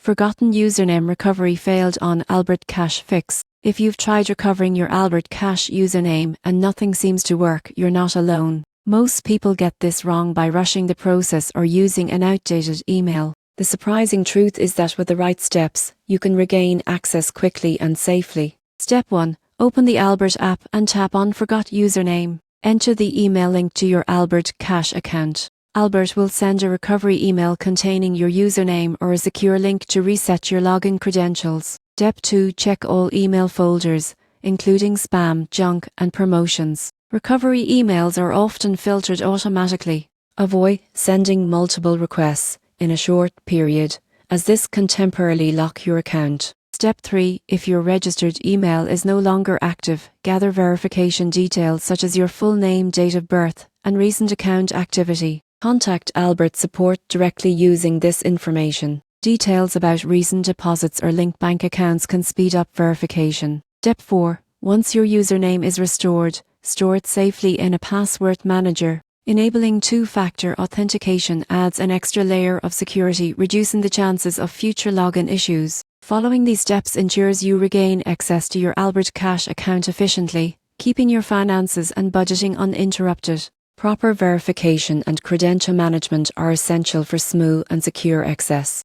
Forgotten username recovery failed on Albert Cash fix. If you've tried recovering your Albert Cash username and nothing seems to work, you're not alone. Most people get this wrong by rushing the process or using an outdated email. The surprising truth is that with the right steps, you can regain access quickly and safely. Step 1. Open the Albert app and tap on Forgot Username. Enter the email link to your Albert Cash account. Albert will send a recovery email containing your username or a secure link to reset your login credentials. Step 2. Check all email folders, including spam, junk, and promotions. Recovery emails are often filtered automatically. Avoid sending multiple requests in a short period, as this can temporarily lock your account. Step 3. If your registered email is no longer active, gather verification details such as your full name, date of birth, and recent account activity. Contact Albert support directly using this information. Details about recent deposits or linked bank accounts can speed up verification. Step 4. Once your username is restored, store it safely in a password manager. Enabling two-factor authentication adds an extra layer of security, reducing the chances of future login issues. Following these steps ensures you regain access to your Albert Cash account efficiently, keeping your finances and budgeting uninterrupted. Proper verification and credential management are essential for smooth and secure access.